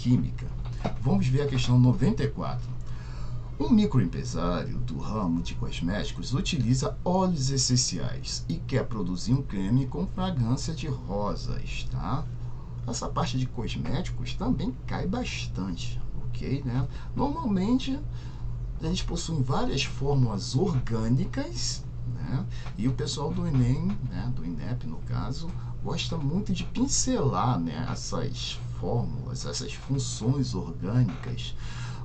química. Vamos ver a questão 94. Um microempresário do ramo de cosméticos utiliza óleos essenciais e quer produzir um creme com fragrância de rosas, tá? Essa parte de cosméticos também cai bastante, ok, né? Normalmente, eles possuem várias fórmulas orgânicas, né? E o pessoal do Enem, né, do INEP no caso, gosta muito de pincelar, né, essas fórmulas, essas funções orgânicas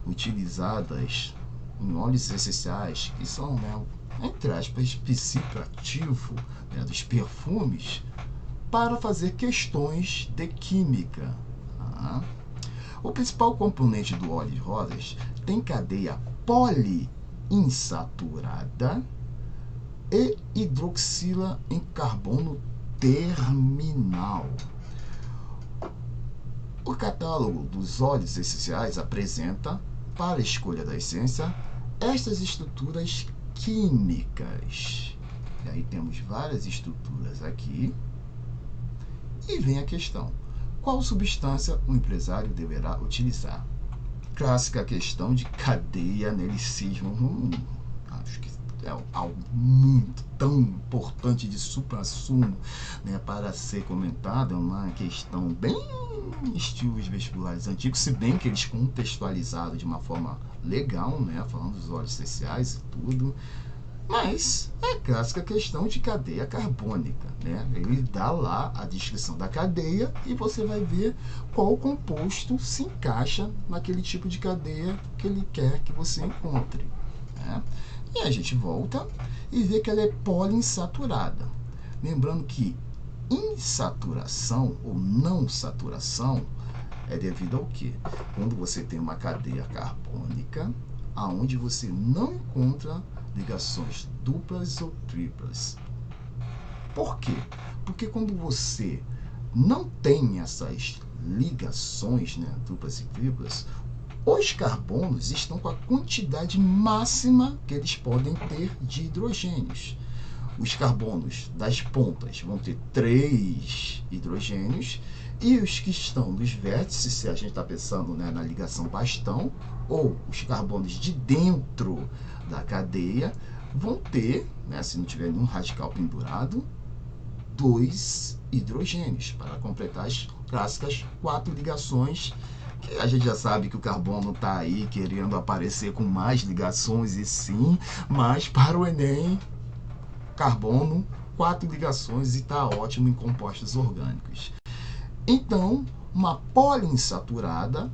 utilizadas em óleos essenciais, que são, né, entre aspas, princípio ativo, né, dos perfumes, para fazer questões de química. Tá? O principal componente do óleo de rosas tem cadeia poliinsaturada e hidroxila em carbono terminal. O catálogo dos óleos essenciais apresenta, para a escolha da essência, estas estruturas químicas. E aí temos várias estruturas aqui. E vem a questão: qual substância o empresário deverá utilizar? Clássica questão de cadeia nelicismo. Acho que é algo muito tão importante de supra-sumo, né, para ser comentado. É uma questão bem estilos vestibulares antigos, se bem que eles contextualizaram de uma forma legal, né, falando dos óleos essenciais e tudo. Mas é a clássica questão de cadeia carbônica, né? Ele dá lá a descrição da cadeia e você vai ver qual composto se encaixa naquele tipo de cadeia que ele quer que você encontre, né? E a gente volta e vê que ela é poliinsaturada. Lembrando que insaturação ou não saturação é devido ao quê? Quando você tem uma cadeia carbônica aonde você não encontra ligações duplas ou triplas. Por quê? Porque quando você não tem essas ligações, né, duplas e triplas, os carbonos estão com a quantidade máxima que eles podem ter de hidrogênios. Os carbonos das pontas vão ter 3 hidrogênios e os que estão nos vértices, se a gente está pensando, né, na ligação bastão, ou os carbonos de dentro da cadeia, vão ter, né, se não tiver nenhum radical pendurado, 2 hidrogênios, para completar as clássicas 4 ligações, que a gente já sabe que o carbono está aí querendo aparecer com mais ligações, e sim, mas para o Enem, carbono, 4 ligações, e está ótimo em compostos orgânicos. Então, uma poliinsaturada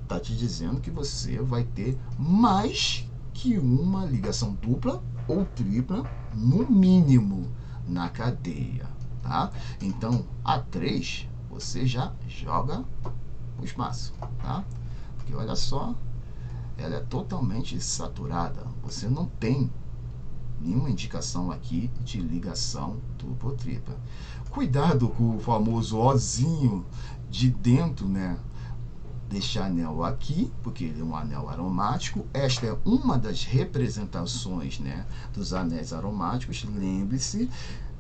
está te dizendo que você vai ter mais que uma ligação dupla ou tripla, no mínimo, na cadeia, tá? Então, a 3, você já joga o espaço, tá? Porque olha só, ela é totalmente saturada. Você não tem nenhuma indicação aqui de ligação dupla ou tripla. Cuidado com o famoso Ozinho de dentro, né, deste anel aqui, porque ele é um anel aromático. Esta é uma das representações, né, dos anéis aromáticos. Lembre-se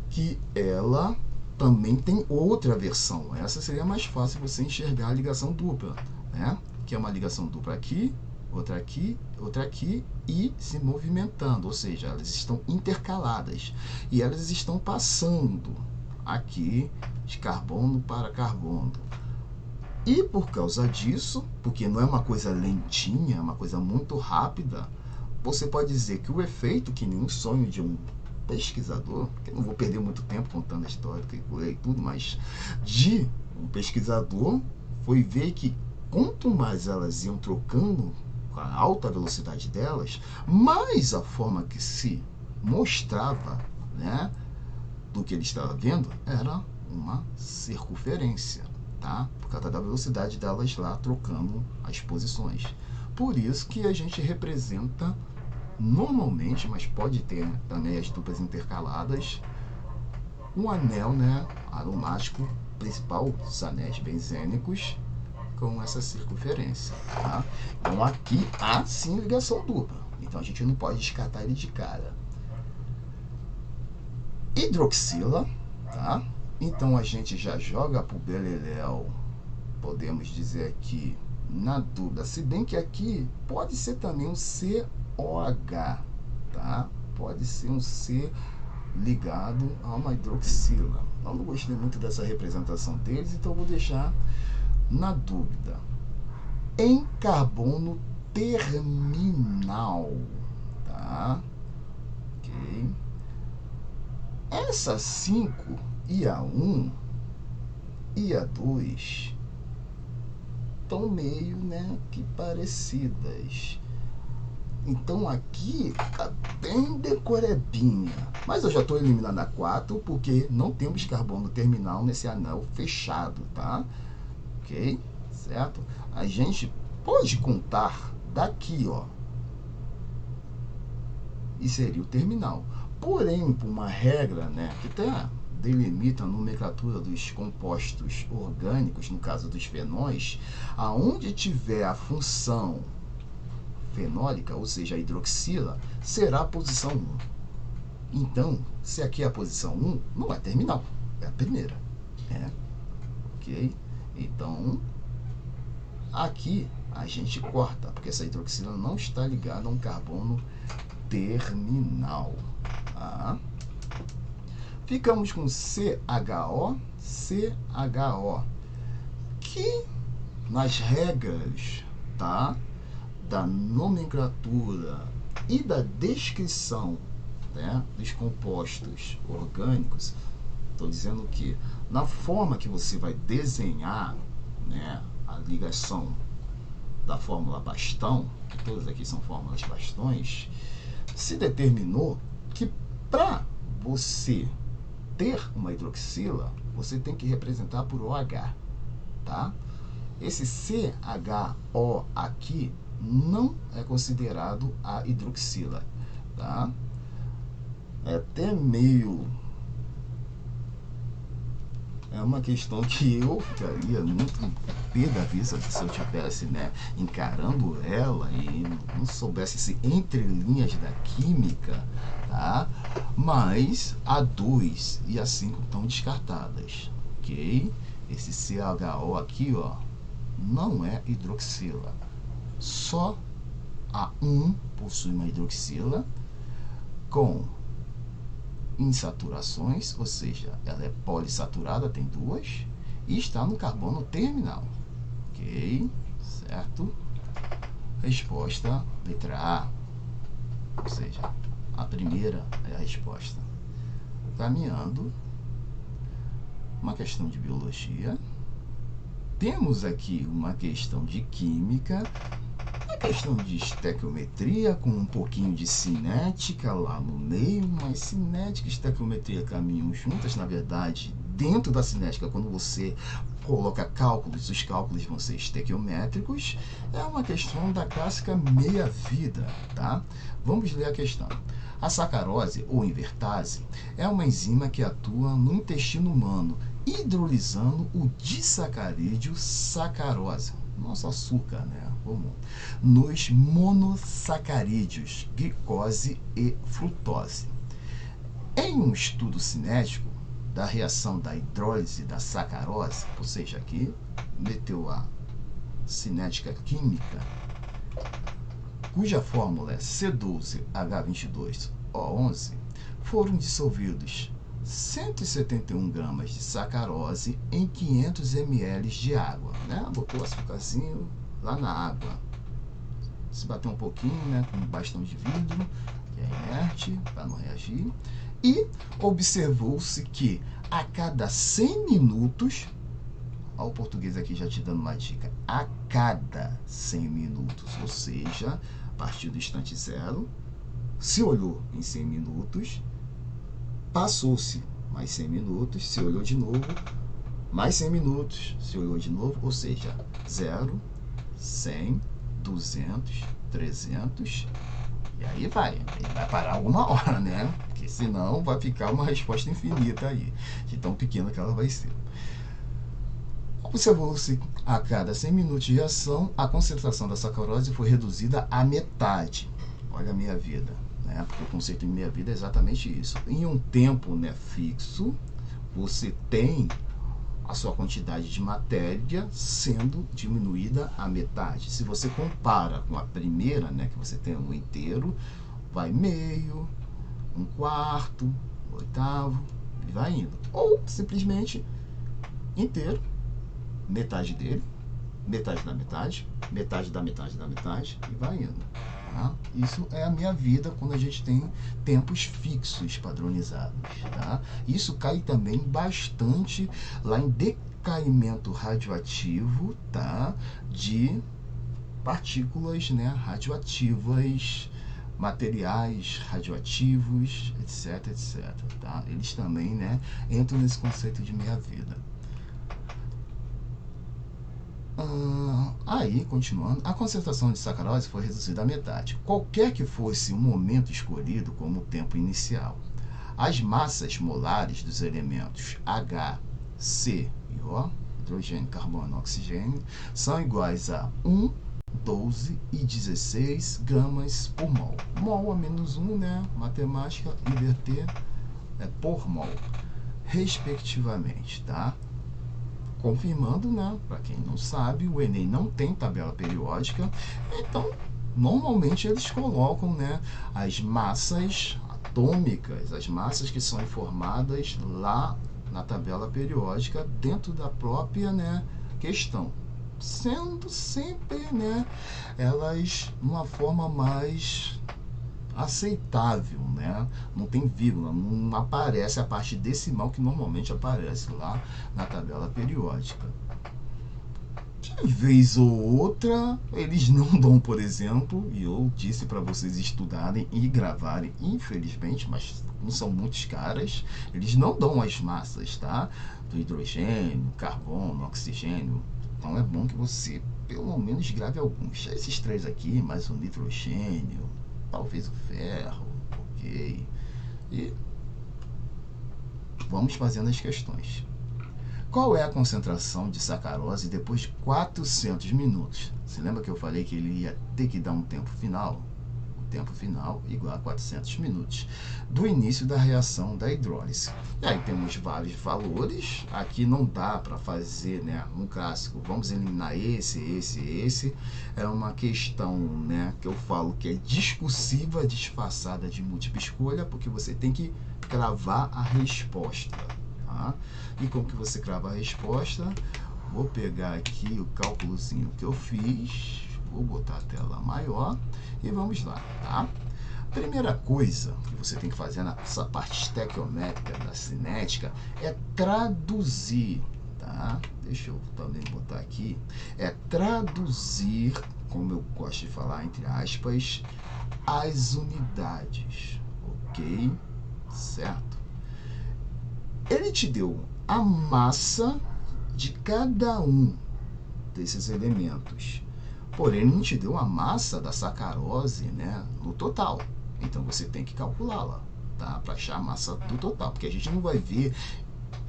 que ela também tem outra versão. Essa seria mais fácil você enxergar a ligação dupla, né, que é uma ligação dupla aqui, outra aqui e se movimentando, ou seja, elas estão intercaladas e elas estão passando aqui de carbono para carbono. E por causa disso, porque não é uma coisa lentinha, é uma coisa muito rápida, você pode dizer que o efeito, que nem um sonho de um pesquisador, que eu não vou perder muito tempo contando a história que eu e tudo, mas de um pesquisador, foi ver que quanto mais elas iam trocando com a alta velocidade delas, mais a forma que se mostrava, né, do que ele estava vendo era uma circunferência, tá? Por causa da velocidade delas lá trocando as posições. Por isso que a gente representa normalmente, mas pode ter também as duplas intercaladas, um anel, né, aromático principal dos anéis benzênicos com essa circunferência, tá? Então aqui há sim ligação dupla, então a gente não pode descartar ele de cara. Hidroxila, tá? Então a gente já joga pro beleléu, podemos dizer aqui, na dúvida. Se bem que aqui pode ser também um COH, tá? Pode ser um C ligado a uma hidroxila. Eu não gostei muito dessa representação deles, então eu vou deixar na dúvida. Em carbono terminal, tá? Ok. Essa 5 e a 1 e a 2 estão meio, né, que parecidas. Então aqui tá bem decorebinha. Mas eu já estou eliminando a 4 porque não temos carbono terminal nesse anel fechado, tá? Ok? Certo? A gente pode contar daqui, ó. E seria o terminal. Porém, por uma regra, né, que até delimita a nomenclatura dos compostos orgânicos, no caso dos fenóis, aonde tiver a função fenólica, ou seja, a hidroxila, será a posição 1. Então, se aqui é a posição 1, não é terminal, é a primeira. Ok? Então, aqui a gente corta, porque essa hidroxila não está ligada a um carbono terminal. Tá? Ficamos com CHO, que nas regras, tá, da nomenclatura e da descrição, né, dos compostos orgânicos, estou dizendo que na forma que você vai desenhar, né, a ligação da fórmula bastão, que todas aqui são fórmulas bastões, se determinou que para você ter uma hidroxila, você tem que representar por OH, tá? Esse CHO aqui não é considerado a hidroxila, tá? É até meio... É uma questão que eu ficaria muito pé da vista se eu tivesse, né, encarando ela e não soubesse se entre linhas da química, tá? Mas a 2 e a 5 estão descartadas, ok? Esse CHO aqui, ó, não é hidroxila. Só a 1 possui uma hidroxila com insaturações, ou seja, ela é polissaturada, tem 2, e está no carbono terminal. Ok? Certo? Resposta letra A. Ou seja, a primeira é a resposta. Caminhando, uma questão de biologia. Temos aqui uma questão de química, a questão de estequiometria com um pouquinho de cinética lá no meio, mas cinética e estequiometria caminham juntas, na verdade, dentro da cinética, quando você coloca cálculos, os cálculos vão ser estequiométricos, é uma questão da clássica meia-vida, tá? Vamos ler a questão. A sacarose, ou invertase, é uma enzima que atua no intestino humano, hidrolisando o disacarídeo sacarose, nosso açúcar, né, comum, nos monossacarídeos, glicose e frutose. Em um estudo cinético da reação da hidrólise da sacarose, ou seja, aqui meteu a cinética química, cuja fórmula é C12H22O11, foram dissolvidos 171 gramas de sacarose em 500 ml de água, né? Botou o açúcarzinho lá na água, se bater um pouquinho, né, com um bastão de vidro, que é inerte, para não reagir, e observou-se que a cada 100 minutos, olha o português aqui já te dando uma dica, a cada 100 minutos, ou seja, a partir do instante zero, se olhou em 100 minutos, passou-se mais 100 minutos, se olhou de novo, mais 100 minutos, se olhou de novo, ou seja, 0, 100, 200, 300, e aí vai parar alguma hora, né? Porque senão vai ficar uma resposta infinita aí, de tão pequena que ela vai ser. Observou-se a cada 100 minutos de ação, a concentração da sacarose foi reduzida à metade. Olha a minha vida. Porque o conceito de meia-vida é exatamente isso. Em um tempo, né, fixo, você tem a sua quantidade de matéria sendo diminuída à metade. Se você compara com a primeira, né, que você tem um inteiro, vai meio, um quarto, um oitavo, e vai indo. Ou simplesmente inteiro, metade dele, metade da metade, metade da metade da metade, e vai indo. Tá? Isso é a minha vida quando a gente tem tempos fixos padronizados. Tá? Isso cai também bastante lá em decaimento radioativo, tá? De partículas, né, radioativas, materiais radioativos, etc, etc. Tá? Eles também, né, entram nesse conceito de meia vida. Aí, continuando, a concentração de sacarose foi reduzida à metade, qualquer que fosse o momento escolhido como tempo inicial. As massas molares dos elementos H, C e O, hidrogênio, carbono, oxigênio, são iguais a 1, 12 e 16 gramas por mol. Mol a menos 1, né? Matemática, inverter é por mol, respectivamente, tá? Confirmando, né? Para quem não sabe, o Enem não tem tabela periódica, então normalmente eles colocam, né, as massas atômicas, as massas que são informadas lá na tabela periódica dentro da própria, né, questão, sendo sempre, né, elas uma forma mais aceitável, né? Não tem vírgula, não aparece a parte decimal que normalmente aparece lá na tabela periódica. De vez ou outra, eles não dão, por exemplo, e eu disse para vocês estudarem e gravarem, infelizmente, mas não são muitos caras, eles não dão as massas, tá? Do hidrogênio, carbono, oxigênio. Então é bom que você, pelo menos, grave alguns. Esses três aqui, mais o nitrogênio, talvez o ferro, ok. E vamos fazendo as questões. Qual é a concentração de sacarose depois de 400 minutos? Você lembra que eu falei que ele ia ter que dar um tempo final? O tempo final igual a 400 minutos do início da reação da hidrólise. E aí temos vários valores. Aqui não dá para fazer, né, um clássico, vamos eliminar esse. É uma questão, né, que eu falo que é discursiva, disfarçada de múltipla escolha, porque você tem que cravar a resposta. Tá? E como que você crava a resposta? Vou pegar aqui o cálculozinho que eu fiz, vou botar a tela maior e vamos lá, tá? Primeira coisa que você tem que fazer nessa parte estequiométrica da cinética é traduzir, tá? Deixa eu também botar aqui, é traduzir, como eu gosto de falar, entre aspas, as unidades, ok? Certo? Ele te deu a massa de cada um desses elementos, porém ele não te deu a massa da sacarose, né, no total. Então você tem que calculá-la, tá, para achar a massa do total, porque a gente não vai ver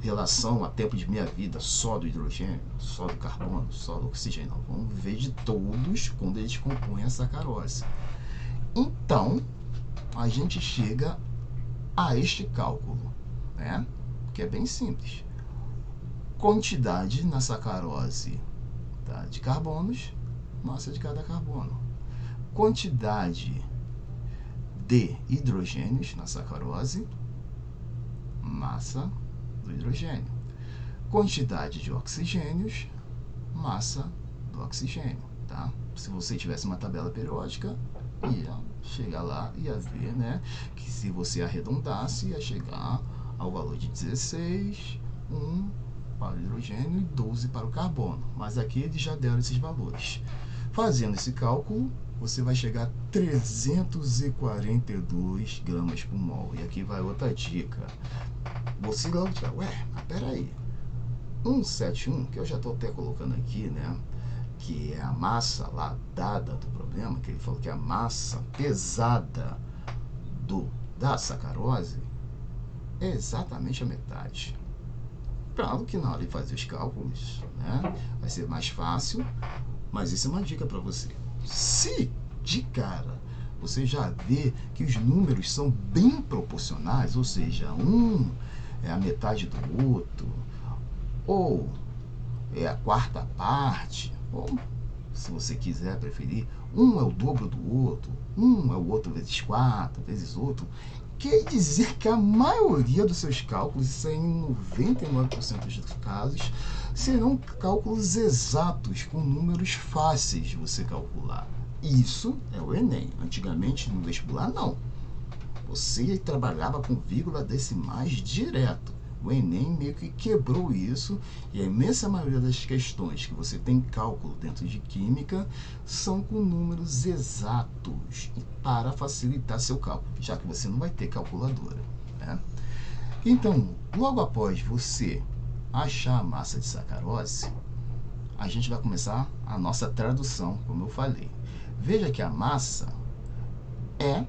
relação a tempo de meia-vida só do hidrogênio, só do carbono, só do oxigênio. Não, vamos ver de todos quando eles compõem a sacarose. Então a gente chega a este cálculo, né, que é bem simples. Quantidade na sacarose, tá, de carbonos, massa de cada carbono. Quantidade de hidrogênios na sacarose, massa do hidrogênio. Quantidade de oxigênios, massa do oxigênio, tá? Se você tivesse uma tabela periódica, ia chegar lá e ia ver, né, que se você arredondasse, ia chegar ao valor de 16, 1 para o hidrogênio e 12 para o carbono. Mas aqui eles já deram esses valores. Fazendo esse cálculo, você vai chegar a 342 gramas por mol. E aqui vai outra dica. Você vai dizer, ué, mas peraí. 171, que eu já estou até colocando aqui, né, que é a massa lá dada do problema, que ele falou que é a massa pesada da sacarose, é exatamente a metade. Claro que na hora de fazer os cálculos, né, vai ser mais fácil, mas isso é uma dica para você. Se de cara você já vê que os números são bem proporcionais, ou seja, um é a metade do outro, ou é a quarta parte, ou se você quiser preferir, um é o dobro do outro, um é o outro vezes 4, vezes outro, quer dizer que a maioria dos seus cálculos, isso é em 99% dos casos, serão cálculos exatos, com números fáceis de você calcular. Isso é o Enem. Antigamente, no vestibular, não. Você trabalhava com vírgula decimais direto. O Enem meio que quebrou isso, e a imensa maioria das questões que você tem cálculo dentro de química são com números exatos, e para facilitar seu cálculo, já que você não vai ter calculadora, né? Então, logo após você achar a massa de sacarose, a gente vai começar a nossa tradução, como eu falei. Veja que a massa é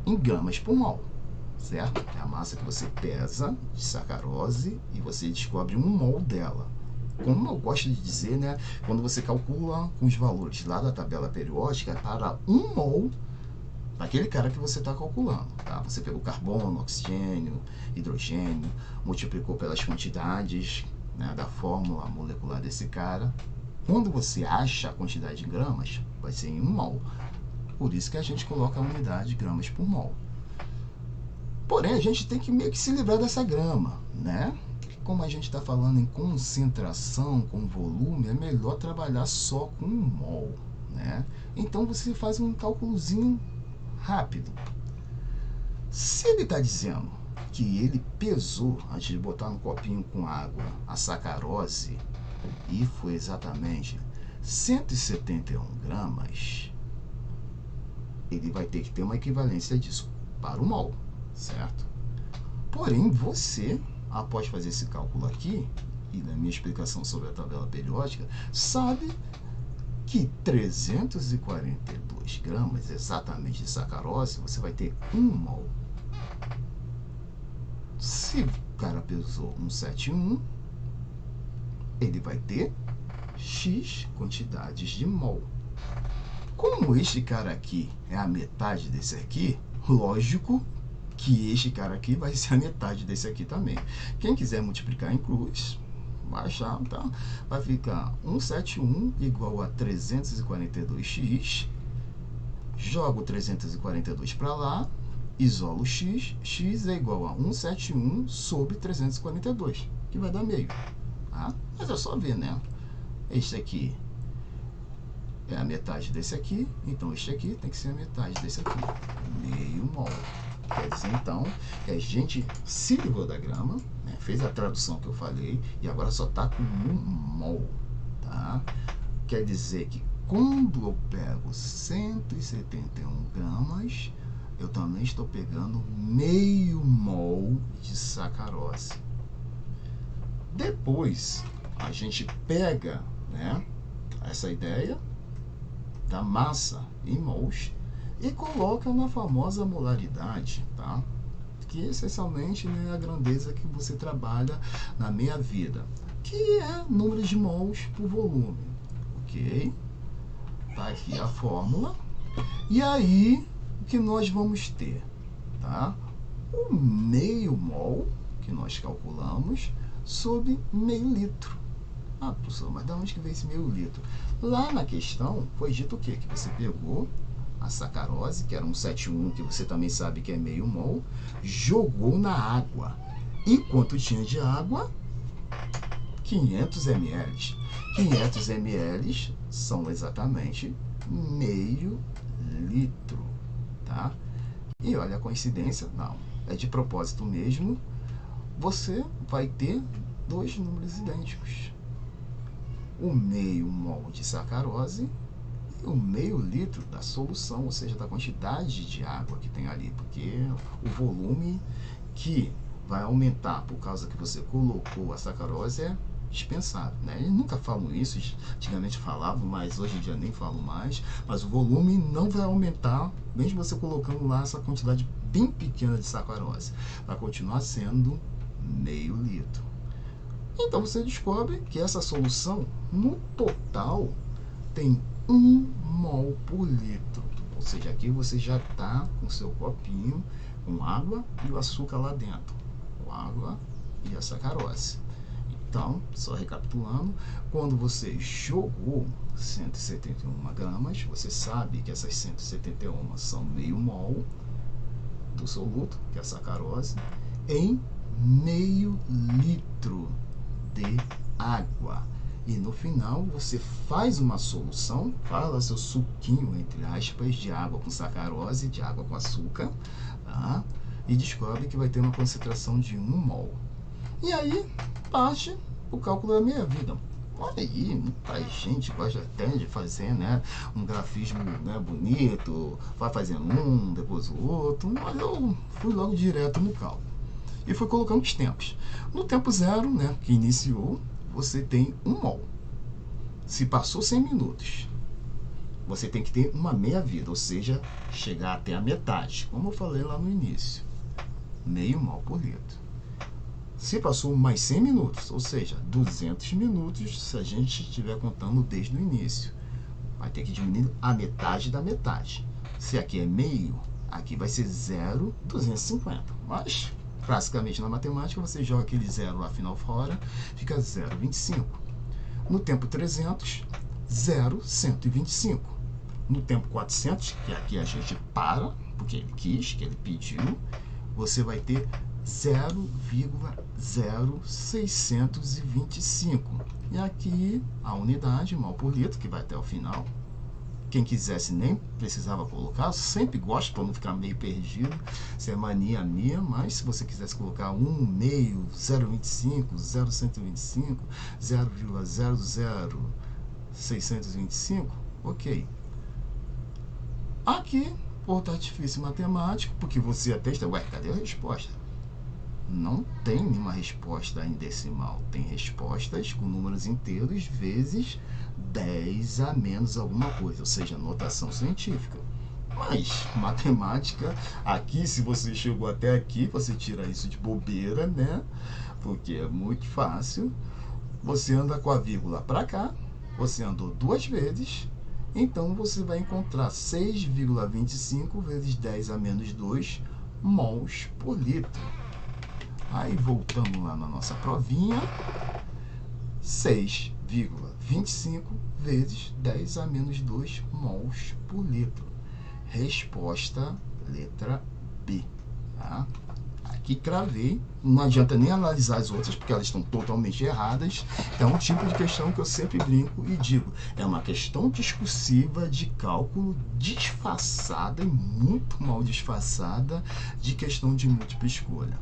em gramas por mol, certo? É a massa que você pesa de sacarose e você descobre 1 mol dela. Como eu gosto de dizer, né? Quando você calcula com os valores lá da tabela periódica, para 1 mol daquele cara que você está calculando, tá? Você pegou carbono, oxigênio, hidrogênio, multiplicou pelas quantidades, né, da fórmula molecular desse cara. Quando você acha a quantidade de gramas, vai ser em 1 mol. Por isso que a gente coloca a unidade de gramas por mol. Porém, a gente tem que meio que se livrar dessa grama, né? Como a gente está falando em concentração, com volume, é melhor trabalhar só com 1 mol, né? Então você faz um cálculozinho rápido. Se ele está dizendo que ele pesou, antes de botar no copinho com água, a sacarose, e foi exatamente 171 gramas, ele vai ter que ter uma equivalência disso para o mol, certo? Porém, você, após fazer esse cálculo aqui, e na minha explicação sobre a tabela periódica, sabe que 342 gramas exatamente de sacarose, você vai ter 1 mol. Se o cara pesou 171, ele vai ter X quantidades de mol. Como este cara aqui é a metade desse aqui, lógico que este cara aqui vai ser a metade desse aqui também. Quem quiser multiplicar em cruz, vai achar, tá? Vai ficar 171 igual a 342x, jogo 342 para lá, isolo o x, x é igual a 171 sobre 342, que vai dar meio, tá? Mas é só ver, né? Este aqui é a metade desse aqui, então este aqui tem que ser a metade desse aqui, meio mol. Quer dizer, então, que a gente se livrou da grama, né, fez a tradução que eu falei, e agora só está com 1 mol, tá? Quer dizer que quando eu pego 171 gramas, eu também estou pegando meio mol de sacarose. Depois, a gente pega, né, essa ideia da massa em mols e coloca na famosa molaridade, tá? Que essencialmente, né, é a grandeza que você trabalha na meia-vida, que é número de mols por volume, ok? Tá aqui a fórmula. E aí, o que nós vamos ter, tá? O meio mol, que nós calculamos, sobre meio litro. Ah, professor, mas de onde que veio esse meio litro? Lá na questão foi dito o quê? Que você pegou a sacarose, que era 171, que você também sabe que é meio mol, jogou na água. E quanto tinha de água? 500 ml. 500 ml são exatamente meio litro, tá? E olha a coincidência, não, é de propósito mesmo, você vai ter dois números idênticos. O meio mol de sacarose e o meio litro da solução, ou seja, da quantidade de água que tem ali, porque o volume que vai aumentar por causa que você colocou a sacarose é dispensável, né? Eles nunca falam isso, antigamente falavam, mas hoje em dia nem falam mais, mas o volume não vai aumentar, mesmo você colocando lá essa quantidade bem pequena de sacarose, vai continuar sendo meio litro. Então você descobre que essa solução, no total, tem 1 mol por litro. Ou seja, aqui você já está com seu copinho com água e o açúcar lá dentro. Com água e a sacarose. Então, só recapitulando, quando você jogou 171 gramas, você sabe que essas 171 são meio mol do soluto, que é a sacarose, em meio litro de água. E no final você faz uma solução, faz lá seu suquinho, entre aspas, de água com sacarose, de água com açúcar, tá? E descobre que vai ter uma concentração de 1 mol. E aí parte o cálculo da meia-vida. Olha aí, muita gente gosta até de fazer, né, um grafismo, né, bonito, vai fazendo um, depois o outro, mas eu fui logo direto no cálculo. E fui colocando os tempos. No tempo zero, né, que iniciou, você tem 1 mol. Se passou 100 minutos, você tem que ter uma meia-vida, ou seja, chegar até a metade, como eu falei lá no início. Meio mol por litro. Se passou mais 100 minutos, ou seja, 200 minutos, se a gente estiver contando desde o início, vai ter que diminuir a metade da metade. Se aqui é meio, aqui vai ser 0,250. Mas, classicamente na matemática, você joga aquele zero lá final fora, fica 0,25. No tempo 300, 0,125. No tempo 400, que aqui a gente para, porque ele quis, que ele pediu, você vai ter 0,0625. E aqui a unidade, mol por litro, que vai até o final. Quem quisesse nem precisava colocar, eu sempre gosto para não ficar meio perdido, se é mania minha, mas se você quisesse colocar 1, meio, 0,25, 0,125, 0,00625, ok. Aqui, outro artifício matemático, porque você até está, ué, cadê a resposta? Não tem nenhuma resposta em decimal, tem respostas com números inteiros vezes 10 a menos alguma coisa, ou seja, notação científica. Mas matemática, aqui, se você chegou até aqui, você tira isso de bobeira, né? Porque é muito fácil. Você anda com a vírgula para cá, você andou 2 vezes, então você vai encontrar 6,25 vezes 10 a menos 2 mols por litro. Aí voltamos lá na nossa provinha, 6,25 vezes 10 a menos 2 mols por litro. Resposta letra B. Tá? Aqui cravei, não adianta nem analisar as outras, porque elas estão totalmente erradas. É um tipo de questão que eu sempre brinco e digo, é uma questão discursiva de cálculo disfarçada e muito mal disfarçada de questão de múltipla escolha.